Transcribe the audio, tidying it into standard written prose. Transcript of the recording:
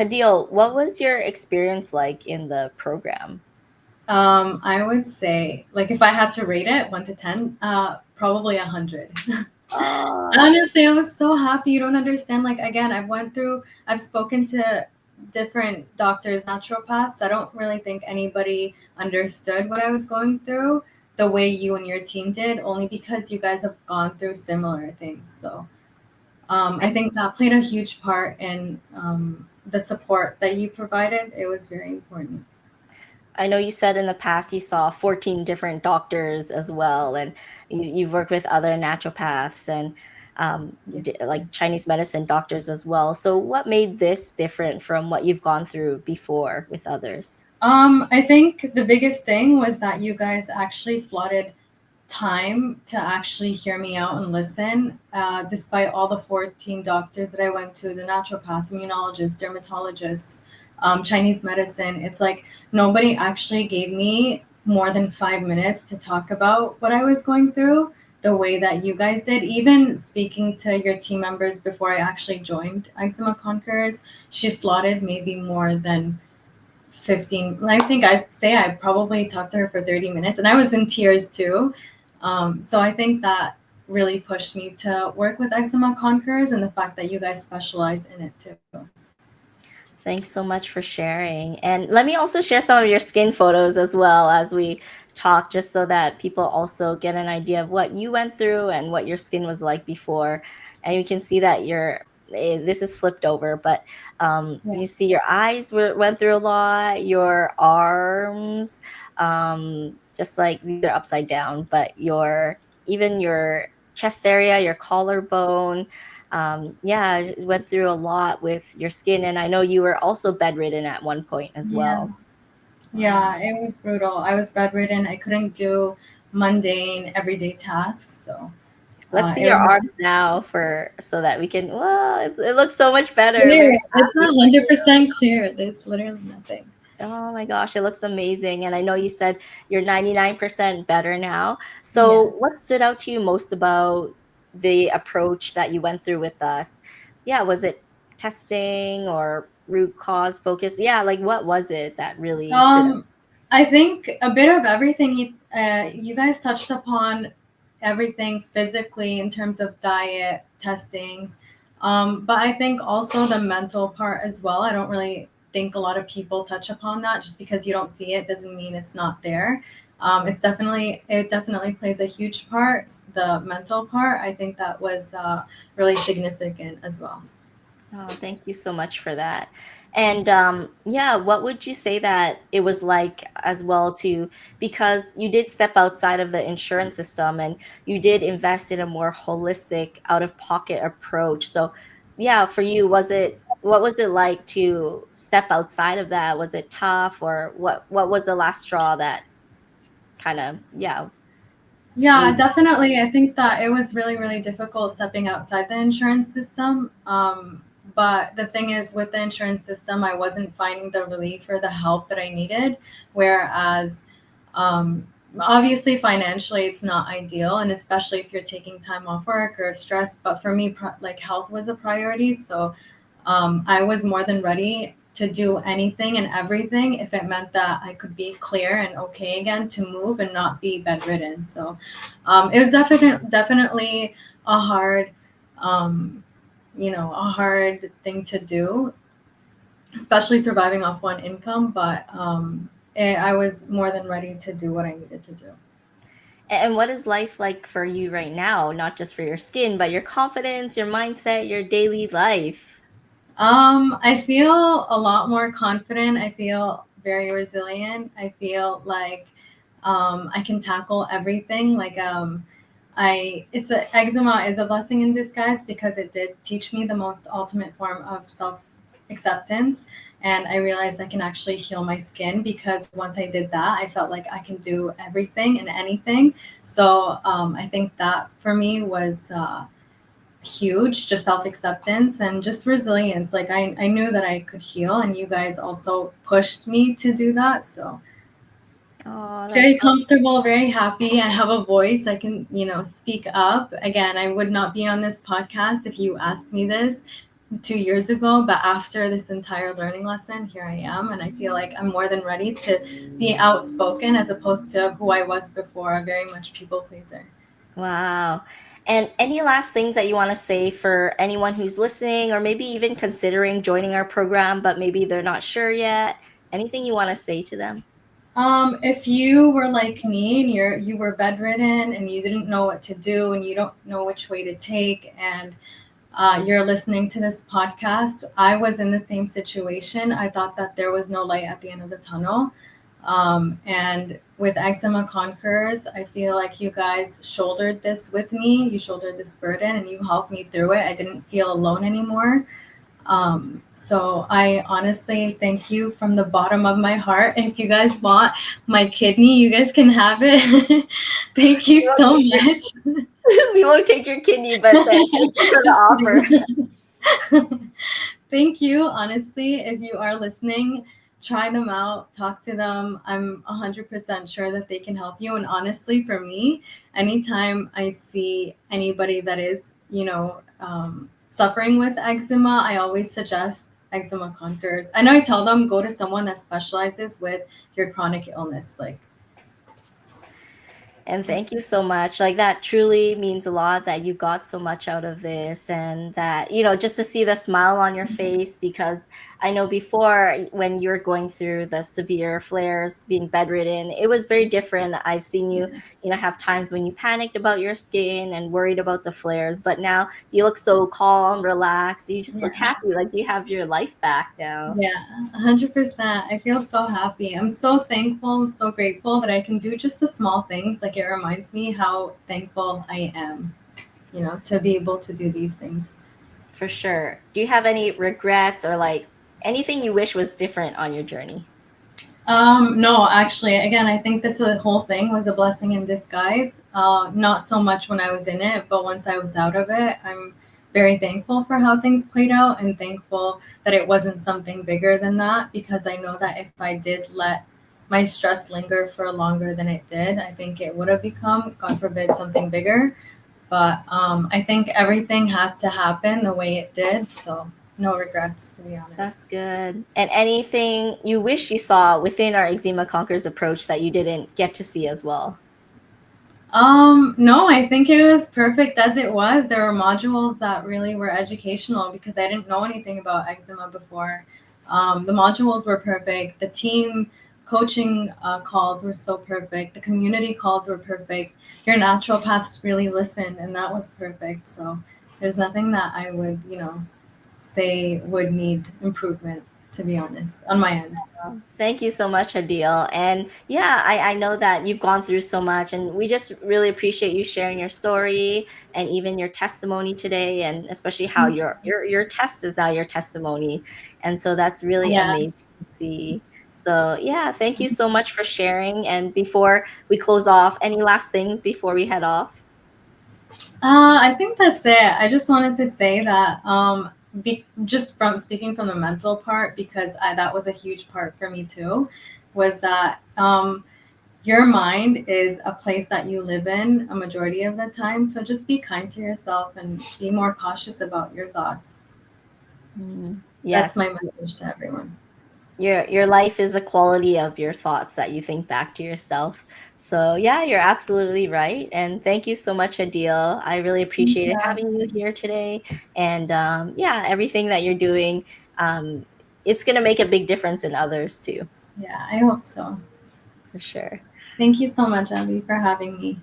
Hadeel, what was your experience like in the program? I would say, like, if I had to rate it 1 to 10, probably 100. Uh, Honestly, I was so happy. You don't understand. Like, again, I've spoken to different doctors, naturopaths. I don't really think anybody understood what I was going through the way you and your team did, only because you guys have gone through similar things. So, I think that played a huge part in the support that you provided. It was very important. I know you said in the past you saw 14 different doctors as well, and you've worked with other naturopaths and Yeah. like Chinese medicine doctors as well. So, what made this different from what you've gone through before with others? I think the biggest thing was that you guys actually slotted time to actually hear me out and listen, despite all the 14 doctors that I went to, the naturopaths, immunologists, dermatologists, Chinese medicine. It's like nobody actually gave me more than 5 minutes to talk about what I was going through the way that you guys did. Even speaking to your team members before I actually joined Eczema Conquerors, she slotted maybe more than 15. I think I'd say I probably talked to her for 30 minutes and I was in tears too. So I think that really pushed me to work with Eczema Conquerors and the fact that you guys specialize in it too. Thanks so much for sharing. And let me also share some of your skin photos as well as we talk, just so that people also get an idea of what you went through and what your skin was like before. And you can see that this is flipped over, but Yeah. you see your eyes went through a lot, your arms, just like these are upside down, but even your chest area, your collarbone, yeah, I just went through a lot with your skin, and I know you were also bedridden at one point as Yeah. well. Yeah, it was brutal. I was bedridden. I couldn't do mundane everyday tasks. So Let's see it your was arms now for so that we can. Wow, it looks so much better. clear. Very It's happy not for you. 100% clear. There's literally nothing. Oh my gosh, it looks amazing. And I know you said you're 99% better now. Yeah. So, what stood out to you most about the approach that you went through with us? Yeah, was it testing or root cause focus? Yeah, like what was it that really stood out? Um, I think a bit of everything. You guys touched upon everything physically in terms of diet, testings, but I think also the mental part as well. I don't really think a lot of people touch upon that. Just because you don't see it doesn't mean it's not there. It definitely plays a huge part. The mental part, I think that was really significant as well. Oh, thank you so much for that. And yeah, what would you say that it was like as well to because you did step outside of the insurance system and you did invest in a more holistic out of pocket approach. So yeah, for you, what was it like to step outside of that? Was it tough or what was the last straw that kind of yeah Yeah, made definitely. I think that it was really, really difficult stepping outside the insurance system. But the thing is, with the insurance system, I wasn't finding the relief or the help that I needed. Whereas, um, obviously, financially, it's not ideal, and especially if you're taking time off work or stress. But for me, like health was a priority. So I was more than ready to do anything and everything if it meant that I could be clear and okay again to move and not be bedridden. So it was definitely a hard, um, a hard thing to do, especially surviving off one income. But I was more than ready to do what I needed to do. and what is life like for you right now? Not just for your skin, but your confidence, your mindset, your daily life. I feel a lot more confident. I feel very resilient. I feel like I can tackle everything. Like eczema is a blessing in disguise because it did teach me the most ultimate form of self acceptance, and I realized I can actually heal my skin because once I did that, I felt like I can do everything and anything. So I think that for me was. Huge, just self-acceptance and just resilience. Like I knew that I could heal and you guys also pushed me to do that. So Oh, that's very comfortable, very happy. I have a voice. I can, speak up. Again, I would not be on this podcast if you asked me this 2 years ago, but after this entire learning lesson, here I am, and I feel like I'm more than ready to be outspoken as opposed to who I was before, a very much people pleaser. Wow. And any last things that you want to say for anyone who's listening or maybe even considering joining our program, but maybe they're not sure yet? Anything you want to say to them? If you were like me and you were bedridden and you didn't know what to do and you don't know which way to take, and you're listening to this podcast, I was in the same situation. I thought that there was no light at the end of the tunnel. And with Eczema Conquerors, I feel like you guys shouldered this with me. You shouldered this burden and you helped me through it. I didn't feel alone anymore. So I honestly thank you from the bottom of my heart. If you guys want my kidney, you guys can have it. Thank you We won't so take your, much. we won't take your kidney, but thank you for the Just offer. kidding. Thank you. Honestly, if you are listening, try them out, talk to them. I'm 100% sure that they can help you. And honestly, for me, anytime I see anybody that is, suffering with eczema, I always suggest Eczema Conquerors. I know I tell them go to someone that specializes with your chronic illness. Like, And thank you so much. Like that truly means a lot that you got so much out of this and that, just to see the smile on your face because I know before when you were going through the severe flares, being bedridden, it was very different. I've seen you, have times when you panicked about your skin and worried about the flares, but now you look so calm, relaxed. You just look yeah. happy, like you have your life back now. Yeah, 100%. I feel so happy. I'm so thankful and so grateful that I can do just the small things. Like it reminds me how thankful I am, to be able to do these things. For sure. Do you have any regrets or like anything you wish was different on your journey? No, actually, again, I think this whole thing was a blessing in disguise. Not so much when I was in it, but once I was out of it, I'm very thankful for how things played out and thankful that it wasn't something bigger than that because I know that if I did let my stress linger for longer than it did, I think it would have become, God forbid, something bigger. But I think everything had to happen the way it did. So no regrets, to be honest. That's good. And anything you wish you saw within our Eczema Conquers approach that you didn't get to see as well? No, I think it was perfect as it was. There were modules that really were educational because I didn't know anything about eczema before. The modules were perfect. The team coaching calls were so perfect. The community calls were perfect. Your naturopaths really listened, and that was perfect. So there's nothing that I would, say would need improvement, to be honest, on my end. Thank you so much, Hadeel. And yeah, I know that you've gone through so much, and we just really appreciate you sharing your story and even your testimony today, and especially how your test is now your testimony. And so that's really Yeah. amazing to see. So yeah, thank you so much for sharing. And before we close off, any last things before we head off? I think that's it. I just wanted to say that just from speaking from the mental part, because that was a huge part for me too, was that your mind is a place that you live in a majority of the time. So just be kind to yourself and be more cautious about your thoughts. That's my Yes. message to everyone. Your life is the quality of your thoughts that you think back to yourself. So yeah, you're absolutely right. And thank you so much, Adil. I really appreciated Yeah, having you here today. And yeah, everything that you're doing, um, it's gonna make a big difference in others too, yeah, I hope so. for sure. Thank you so much, Abby, for having me.